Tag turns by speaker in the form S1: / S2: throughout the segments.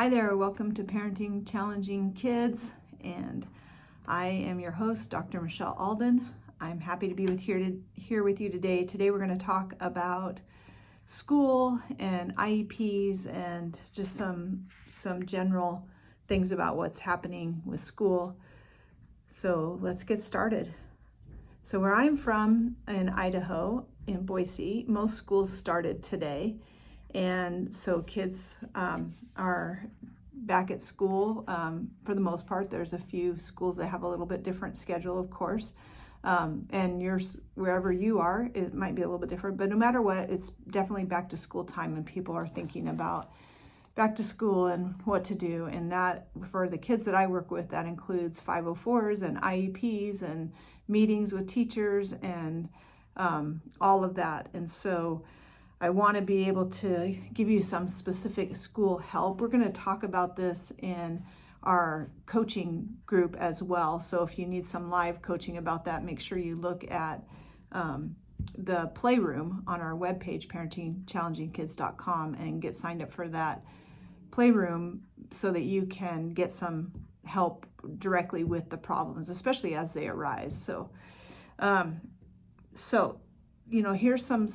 S1: Hi there, welcome to Parenting Challenging Kids, and I am your host, Dr. Michelle Alden. I'm happy to be here with you today. Today we're going to talk about school and IEPs and just some general things about what's happening with school. So let's get started. So where I'm from in Idaho, in Boise, most schools started today. And so kids are back at school for the most part. There's a few schools that have a little bit different schedule, of course. And wherever you are, it might be a little bit different. But no matter what, it's definitely back to school time, and people are thinking about back to school and what to do. And that, for the kids that I work with, that includes 504s and IEPs and meetings with teachers and all of that. And so I want to be able to give you some specific school help. We're going to talk about this in our coaching group as well. So if you need some live coaching about that, make sure you look at the Playroom on our webpage, parentingchallengingkids.com, and get signed up for that Playroom so that you can get some help directly with the problems, especially as they arise. So here's some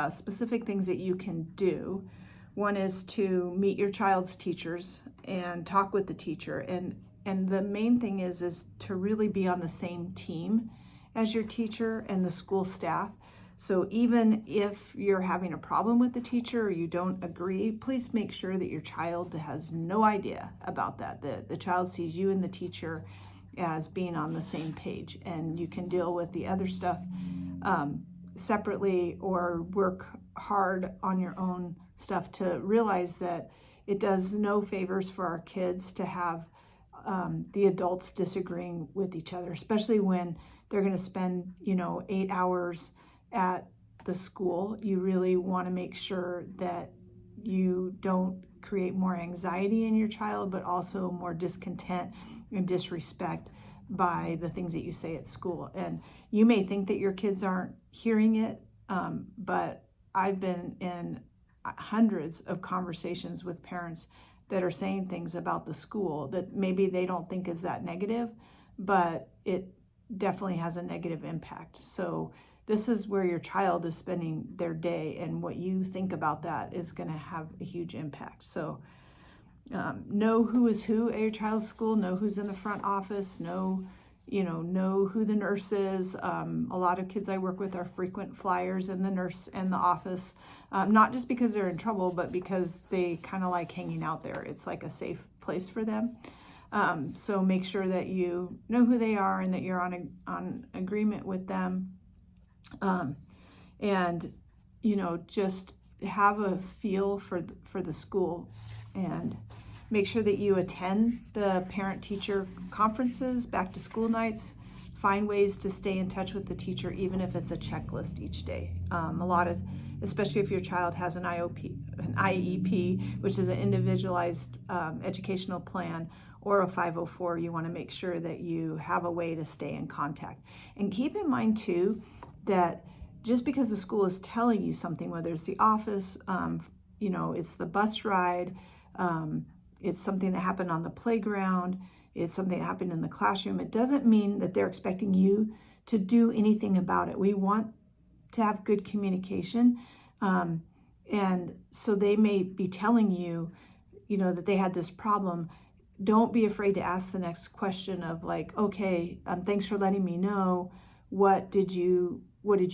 S1: specific things that you can do. One is to meet your child's teachers and talk with the teacher. And the main thing is to really be on the same team as your teacher and the school staff. So even if you're having a problem with the teacher or you don't agree, please make sure that your child has no idea about that. The child sees you and the teacher as being on the same page, and you can deal with the other stuff separately or work hard on your own stuff to realize that it does no favors for our kids to have the adults disagreeing with each other, especially when they're going to spend 8 hours at the school. You really want to make sure that you don't create more anxiety in your child, but also more discontent and disrespect by the things that you say at school. And you may think that your kids aren't hearing it, but I've been in hundreds of conversations with parents that are saying things about the school that maybe they don't think is that negative, but it definitely has a negative impact. So this is where your child is spending their day, and what you think about that is going to have a huge impact. So know who is who at your child's school, know who's in the front office, know who the nurse is. A lot of kids I work with are frequent flyers in the nurse and the office, not just because they're in trouble, but because they kind of like hanging out there. It's like a safe place for them. So make sure that you know who they are and that you're on agreement with them. And just have a feel for the school, and make sure that you attend the parent-teacher conferences, back-to-school nights. Find ways to stay in touch with the teacher, even if it's a checklist each day. Especially if your child has an IEP, which is an individualized educational plan, or a 504, you want to make sure that you have a way to stay in contact. And keep in mind, too, that just because the school is telling you something, whether it's the office, it's the bus ride, it's something that happened on the playground, it's something that happened in the classroom, it doesn't mean that they're expecting you to do anything about it. We want to have good communication. And so they may be telling you, that they had this problem. Don't be afraid to ask the next question of like, okay, thanks for letting me know. What did you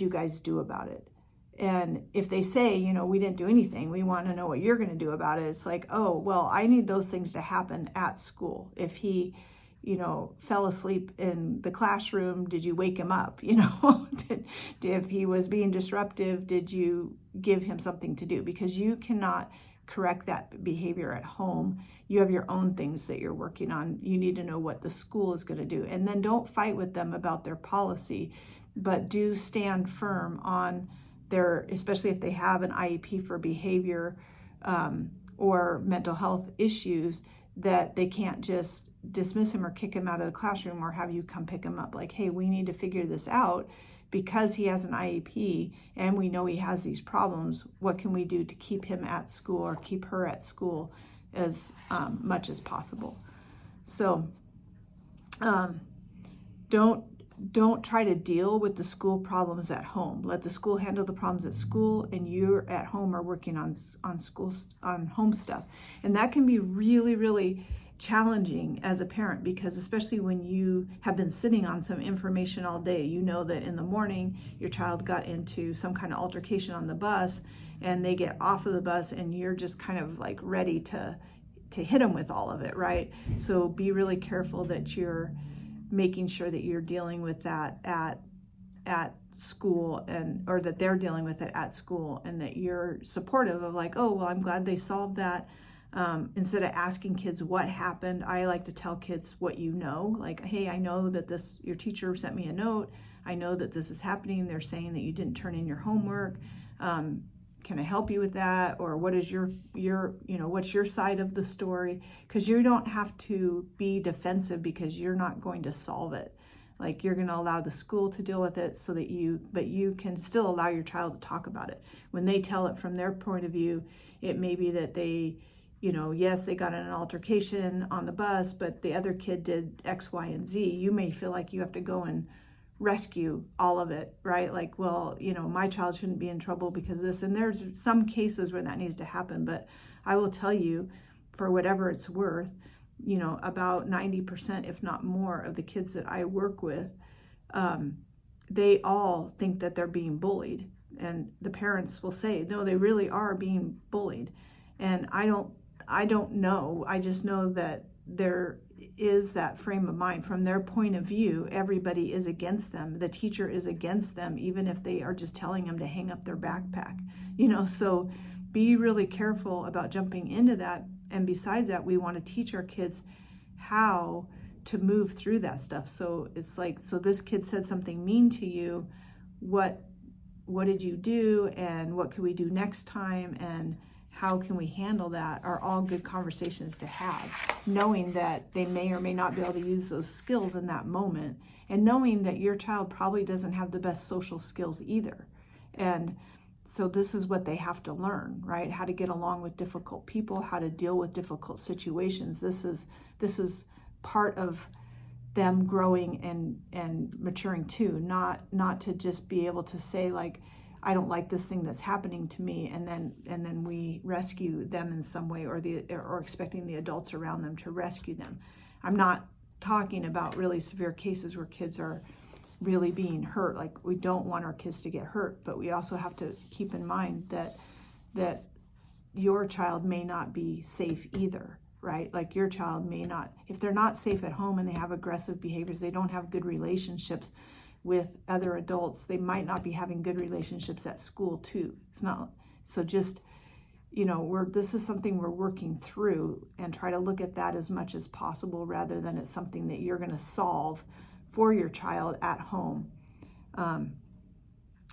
S1: guys do about it? And if they say, we didn't do anything, we want to know what you're going to do about it. It's like, oh, well, I need those things to happen at school. If he, fell asleep in the classroom, did you wake him up? If he was being disruptive, did you give him something to do? Because you cannot correct that behavior at home. You have your own things that you're working on. You need to know what the school is going to do. And then don't fight with them about their policy, but do stand firm on especially if they have an IEP for behavior or mental health issues, that they can't just dismiss him or kick him out of the classroom or have you come pick him up. Like, hey, we need to figure this out because he has an IEP and we know he has these problems. What can we do to keep him at school or keep her at school as much as possible. So don't try to deal with the school problems at home. Let the school handle the problems at school, and you're at home are working on home stuff. And that can be really, really challenging as a parent, because especially when you have been sitting on some information all day, you know that in the morning your child got into some kind of altercation on the bus, and they get off of the bus, and you're just kind of like ready to hit them with all of it, right? So be really careful that you're making sure that you're dealing with that at school, or that they're dealing with it at school, and that you're supportive of like, oh, well, I'm glad they solved that. Instead of asking kids what happened, I like to tell kids what you know. Like, hey, I know that your teacher sent me a note. I know that this is happening. They're saying that you didn't turn in your homework. Can I help you with that? Or what is your what's your side of the story? Because you don't have to be defensive, because you're not going to solve it. Like, you're going to allow the school to deal with it, but you can still allow your child to talk about it. When they tell it from their point of view, it may be that they, yes, they got in an altercation on the bus, but the other kid did X, Y, and Z. You may feel like you have to go and rescue all of it, right? Like, well, my child shouldn't be in trouble because of this. And there's some cases where that needs to happen, but I will tell you, for whatever it's worth, about 90%, if not more, of the kids that I work with, they all think that they're being bullied. And the parents will say, no, they really are being bullied. And I don't know. I just know that there is that frame of mind. From their point of view, everybody is against them. The teacher is against them, even if they are just telling them to hang up their backpack. So be really careful about jumping into that. And besides that, we want to teach our kids how to move through that stuff. So it's like, so this kid said something mean to you. What did you do? And what can we do next time? And how can we handle that, are all good conversations to have, knowing that they may or may not be able to use those skills in that moment, and knowing that your child probably doesn't have the best social skills either. And so this is what they have to learn, right? How to get along with difficult people, how to deal with difficult situations. This is part of them growing and maturing too, not to just be able to say like, I don't like this thing that's happening to me, and then we rescue them in some way, or expecting the adults around them to rescue them. I'm not talking about really severe cases where kids are really being hurt. Like, we don't want our kids to get hurt, but we also have to keep in mind that your child may not be safe either, right? Like, your child may not, if they're not safe at home and they have aggressive behaviors, they don't have good relationships with other adults, they might not be having good relationships at school too. It's not, so just, this is something we're working through, and try to look at that as much as possible, rather than it's something that you're going to solve for your child at home.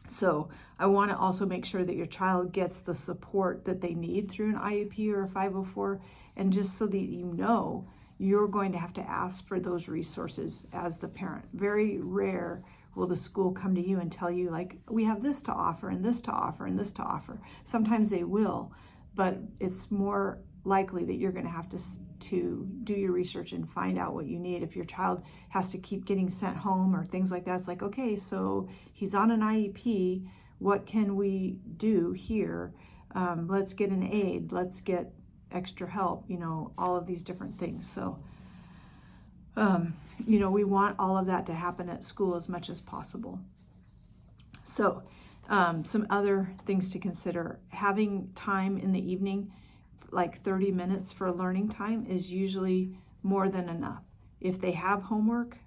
S1: So I want to also make sure that your child gets the support that they need through an IEP or a 504, and just so that you're going to have to ask for those resources as the parent. Very rare will the school come to you and tell you, like, we have this to offer, and this to offer, and this to offer. Sometimes they will, but it's more likely that you're going to have to do your research and find out what you need. If your child has to keep getting sent home or things like that, it's like, okay, so he's on an IEP. What can we do here? Let's get an aide. Let's get extra help, all of these different things. So, we want all of that to happen at school as much as possible. So, some other things to consider: having time in the evening, like 30 minutes for learning time, is usually more than enough. If they have homework,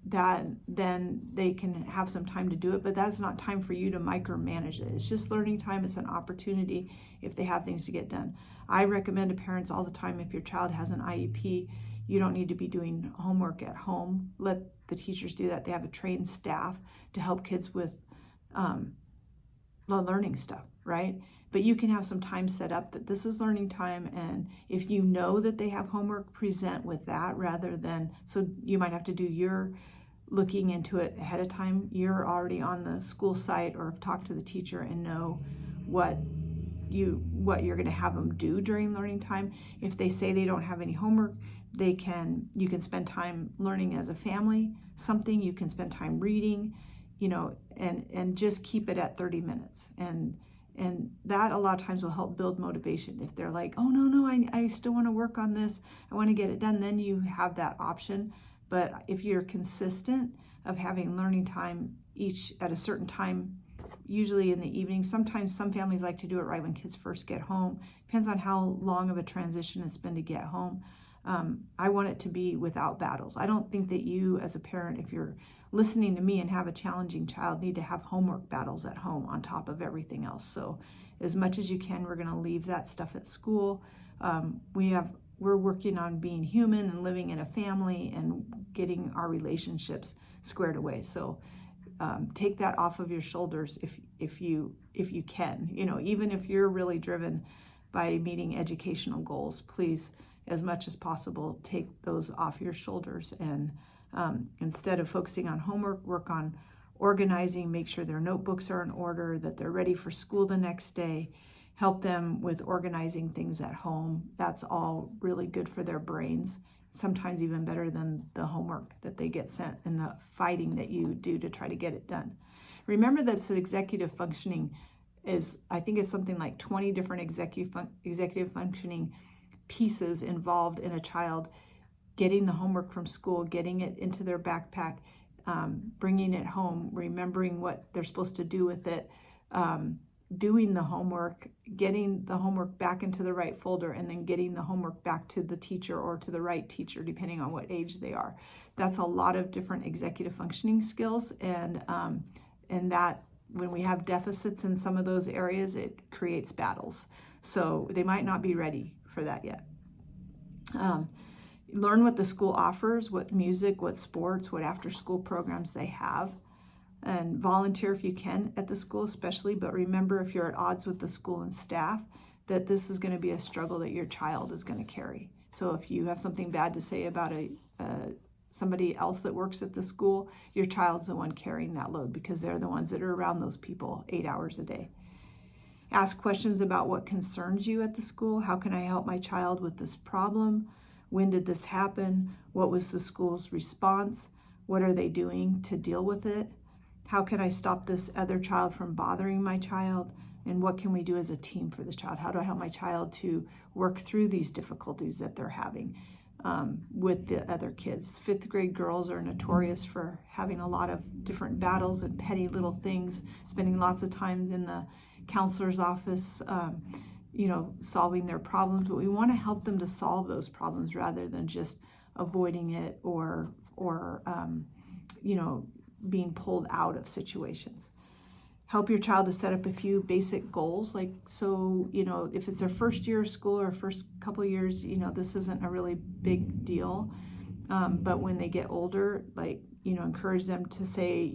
S1: then they can have some time to do it, but that's not time for you to micromanage it. It's just learning time. It's an opportunity if they have things to get done. I recommend to parents all the time, if your child has an IEP, you don't need to be doing homework at home. Let the teachers do that. They have a trained staff to help kids with the learning stuff, right? But you can have some time set up that this is learning time, and if you know that they have homework, present with that rather than, so you might have to do your looking into it ahead of time. You're already on the school site or have talked to the teacher and know what what you're going to have them do during learning time. If they say they don't have any homework, you can spend time learning as a family something. You can spend time reading, and just keep it at 30 minutes. And that a lot of times will help build motivation. If they're like, oh no, I still want to work on this, I want to get it done, then you have that option. But if you're consistent of having learning time each at a certain time, usually in the evening, sometimes some families like to do it right when kids first get home. Depends on how long of a transition it's been to get home. I want it to be without battles. I don't think that you as a parent, if you're listening to me and have a challenging child, need to have homework battles at home on top of everything else. So as much as you can, we're going to leave that stuff at school. We're working on being human and living in a family and getting our relationships squared away. So take that off of your shoulders if you can. Even if you're really driven by meeting educational goals, please, as much as possible, take those off your shoulders, and instead of focusing on homework, work on organizing, make sure their notebooks are in order, that they're ready for school the next day. Help them with organizing things at home. That's all really good for their brains, sometimes even better than the homework that they get sent and the fighting that you do to try to get it done. Remember that the executive functioning I think it's something like 20 different executive functioning pieces involved in a child getting the homework from school, getting it into their backpack, bringing it home, remembering what they're supposed to do with it, doing the homework, getting the homework back into the right folder, and then getting the homework back to the teacher or to the right teacher, depending on what age they are. That's a lot of different executive functioning skills, and that when we have deficits in some of those areas, it creates battles. So they might not be ready for that yet. Learn what the school offers, what music, what sports, what after-school programs they have, and volunteer if you can at the school especially. But remember, if you're at odds with the school and staff, that this is going to be a struggle that your child is going to carry. So if you have something bad to say about somebody else that works at the school, your child's the one carrying that load because they're the ones that are around those people 8 hours a day. Ask questions about what concerns you at the school. How can I help my child with this problem? When did this happen? What was the school's response? What are they doing to deal with it? How can I stop this other child from bothering my child? And what can we do as a team for this child? How do I help my child to work through these difficulties that they're having with the other kids? 5th grade girls are notorious for having a lot of different battles and petty little things, spending lots of time in the counselor's office, solving their problems. But we want to help them to solve those problems rather than just avoiding it or being pulled out of situations. Help your child to set up a few basic goals. If it's their first year of school or first couple of years, this isn't a really big deal. But when they get older, encourage them to say,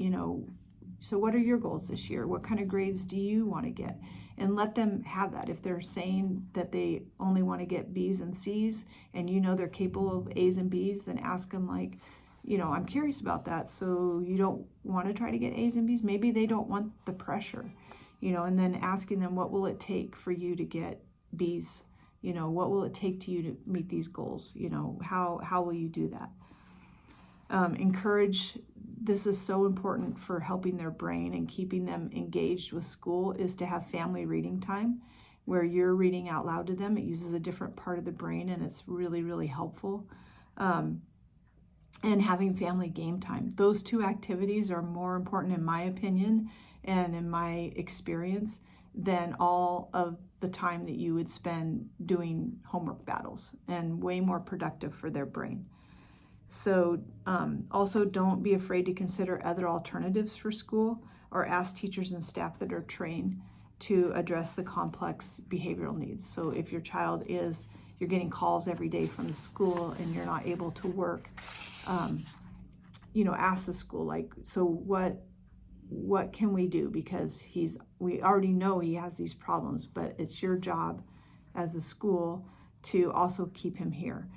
S1: so what are your goals this year? What kind of grades do you want to get? And let them have that. If they're saying that they only want to get B's and C's and they're capable of A's and B's, then ask them I'm curious about that. So you don't want to try to get A's and B's? Maybe they don't want the pressure, and then asking them, what will it take for you to get B's? What will it take to you to meet these goals? How will you do that? Encourage, this is so important for helping their brain and keeping them engaged with school, is to have family reading time where you're reading out loud to them. It uses a different part of the brain and it's really, really helpful. And having family game time. Those two activities are more important, in my opinion and in my experience, than all of the time that you would spend doing homework battles, and way more productive for their brain. So also don't be afraid to consider other alternatives for school, or ask teachers and staff that are trained to address the complex behavioral needs. So if your child you're getting calls every day from the school and you're not able to work, ask the school, so what can we do? Because we already know he has these problems, but it's your job as the school to also keep him here.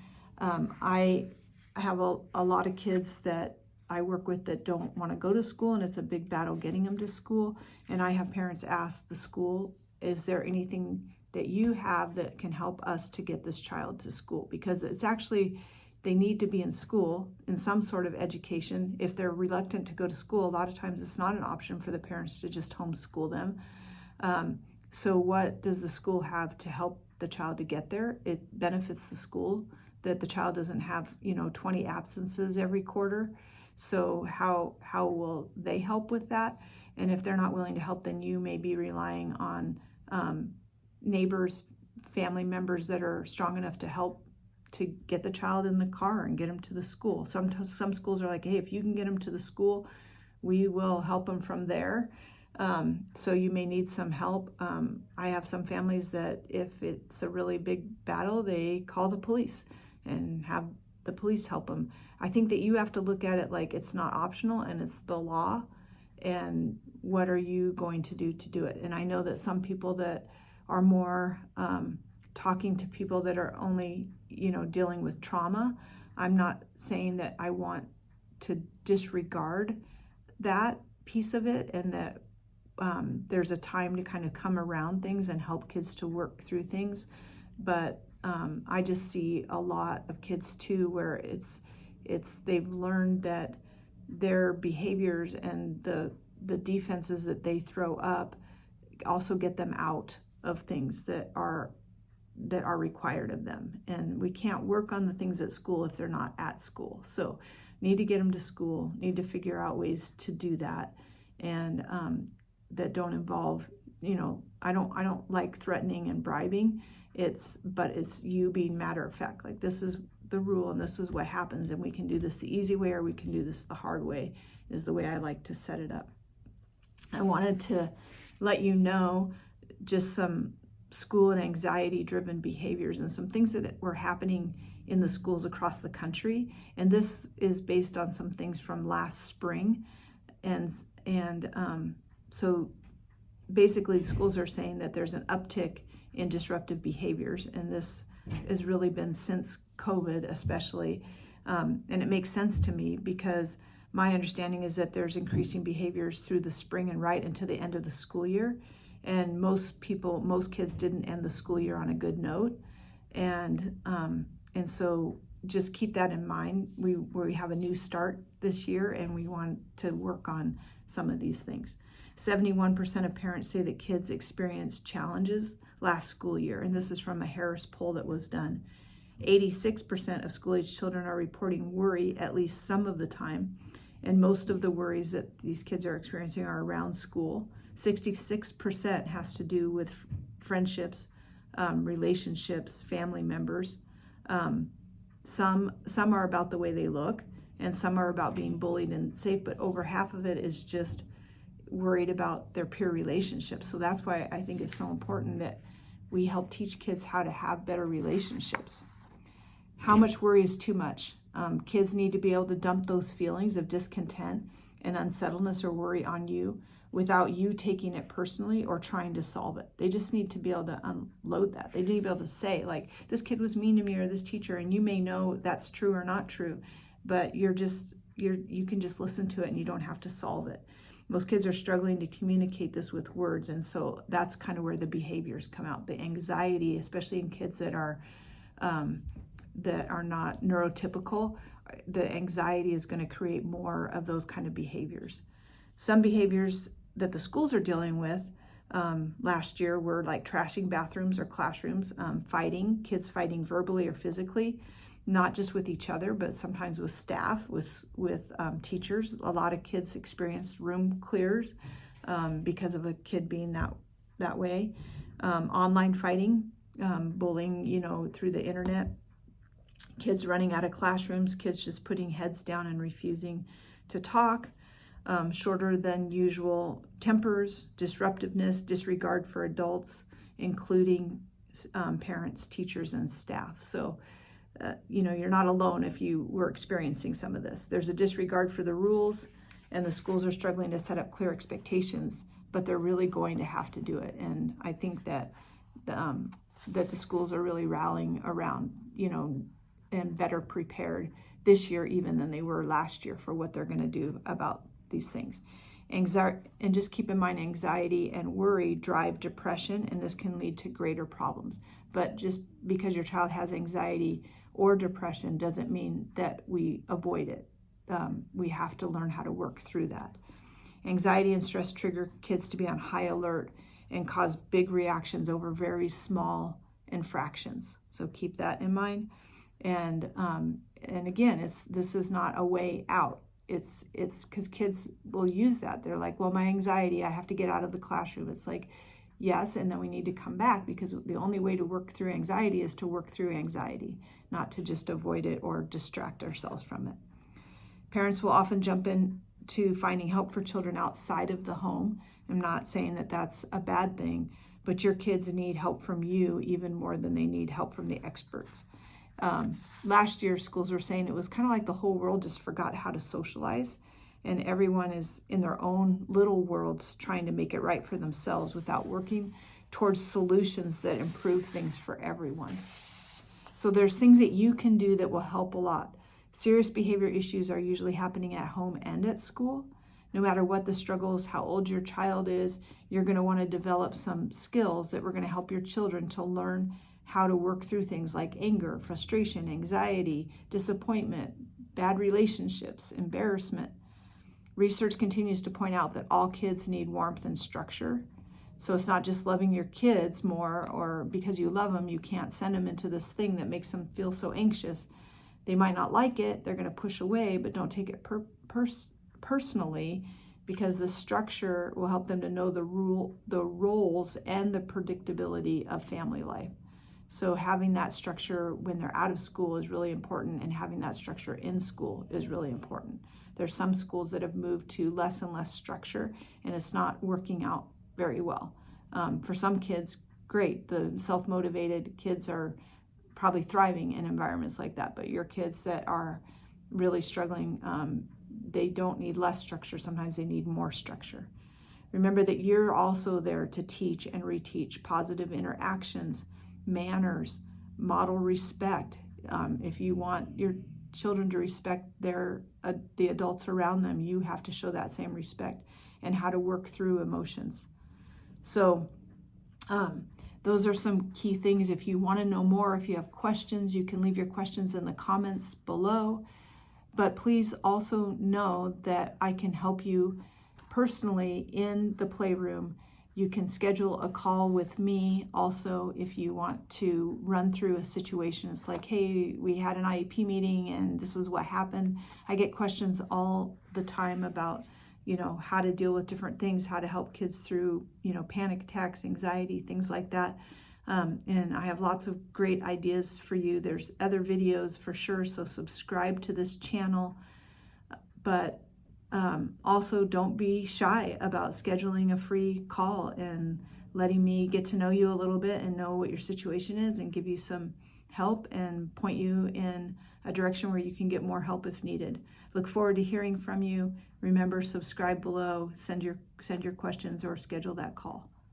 S1: I have a lot of kids that I work with that don't want to go to school, and it's a big battle getting them to school. And I have parents ask the school is there anything that you have that can help us to get this child to school? Because it's actually, they need to be in school, in some sort of education. If they're reluctant to go to school, a lot of times it's not an option for the parents to just homeschool them. So what does the school have to help the child to get there? It benefits the school that the child doesn't have, 20 absences every quarter. So how will they help with that? And if they're not willing to help, then you may be relying on neighbors, family members that are strong enough to help to get the child in the car and get them to the school. Some schools are like, hey, if you can get them to the school, we will help them from there. So you may need some help. I have some families that if it's a really big battle, they call the police and have the police help them. I think that you have to look at it like it's not optional and it's the law, and what are you going to do it? And I know that some people that are more talking to people that are only, dealing with trauma. I'm not saying that I want to disregard that piece of it, and that there's a time to kind of come around things and help kids to work through things. But I just see a lot of kids too where it's they've learned that their behaviors and the defenses that they throw up also get them out of things that are required of them. And we can't work on the things at school if they're not at school. So need to get them to school, need to figure out ways to do that, and that don't involve, I don't like threatening and bribing. But it's you being matter of fact, like this is the rule and this is what happens, and we can do this the easy way or we can do this the hard way, is the way I like to set it up. I wanted to let you know just some school and anxiety driven behaviors and some things that were happening in the schools across the country. And this is based on some things from last spring. And so basically the schools are saying that there's an uptick in disruptive behaviors. And this has really been since COVID especially. And it makes sense to me because my understanding is that there's increasing behaviors through the spring and right into the end of the school year. And most kids didn't end the school year on a good note. And so just keep that in mind. We have a new start this year and we want to work on some of these things. 71% of parents say that kids experienced challenges last school year. And this is from a Harris poll that was done. 86% of school-age children are reporting worry at least some of the time. And most of the worries that these kids are experiencing are around school. 66% has to do with friendships, relationships, family members. Some are about the way they look, and some are about being bullied and safe, but over half of it is just worried about their peer relationships. So that's why I think it's so important that we help teach kids how to have better relationships. How much worry is too much? Kids need to be able to dump those feelings of discontent and unsettledness or worry on you without you taking it personally or trying to solve it. They just need to be able to unload that. They need to be able to say, like, this kid was mean to me or this teacher, and you may know that's true or not true, but you can just listen to it and you don't have to solve it. Most kids are struggling to communicate this with words, and so that's kind of where the behaviors come out. The anxiety, especially in kids that are not neurotypical, the anxiety is going to create more of those kind of behaviors. Some behaviors that the schools are dealing with last year were like trashing bathrooms or classrooms, kids fighting verbally or physically, not just with each other, but sometimes with staff, with teachers. A lot of kids experienced room clears because of a kid being that way. Online fighting, bullying, through the internet. Kids running out of classrooms, kids just putting heads down and refusing to talk. Shorter than usual tempers, disruptiveness, disregard for adults, including parents, teachers, and staff. So, you're not alone if you were experiencing some of this. There's a disregard for the rules, and the schools are struggling to set up clear expectations, but they're really going to have to do it. And I think that the schools are really rallying around, and better prepared this year even than they were last year for what they're going to do about these things. Anxiety, and just keep in mind, anxiety and worry drive depression, and this can lead to greater problems. But just because your child has anxiety or depression doesn't mean that we avoid it. We have to learn how to work through that. Anxiety and stress trigger kids to be on high alert and cause big reactions over very small infractions. So keep that in mind. And again, this is not a way out. It's because kids will use that. They're like, well, my anxiety, I have to get out of the classroom. It's like, yes, and then we need to come back, because the only way to work through anxiety is to work through anxiety, not to just avoid it or distract ourselves from it. Parents will often jump in to finding help for children outside of the home. I'm not saying that that's a bad thing, but your kids need help from you even more than they need help from the experts. Last year, schools were saying it was kind of like the whole world just forgot how to socialize, and everyone is in their own little worlds trying to make it right for themselves without working towards solutions that improve things for everyone. So there's things that you can do that will help a lot. Serious behavior issues are usually happening at home and at school. No matter what the struggles, how old your child is, you're going to want to develop some skills that we're going to help your children to learn how to work through things like anger, frustration, anxiety, disappointment, bad relationships, embarrassment. Research continues to point out that all kids need warmth and structure. So it's not just loving your kids more, or because you love them, you can't send them into this thing that makes them feel so anxious. They might not like it, they're going to push away, but don't take it personally, because the structure will help them to know the roles and the predictability of family life. So having that structure when they're out of school is really important, and having that structure in school is really important. There's some schools that have moved to less and less structure, and it's not working out very well. For some kids, great. The self-motivated kids are probably thriving in environments like that, but your kids that are really struggling, they don't need less structure. Sometimes they need more structure. Remember that you're also there to teach and reteach positive interactions, manners, model respect. If you want your children to respect the adults around them, you have to show that same respect, and how to work through emotions. So those are some key things. If you want to know more, if you have questions, you can leave your questions in the comments below. But please also know that I can help you personally in the playroom. You can schedule a call with me also if you want to run through a situation. It's like, hey, we had an IEP meeting and this is what happened. I get questions all the time about, how to deal with different things, how to help kids through, panic attacks, anxiety, things like that. And I have lots of great ideas for you. There's other videos for sure, so subscribe to this channel. But also don't be shy about scheduling a free call and letting me get to know you a little bit and know what your situation is, and give you some help and point you in a direction where you can get more help if needed. Look forward to hearing from you. Remember, subscribe below, send your questions, or schedule that call.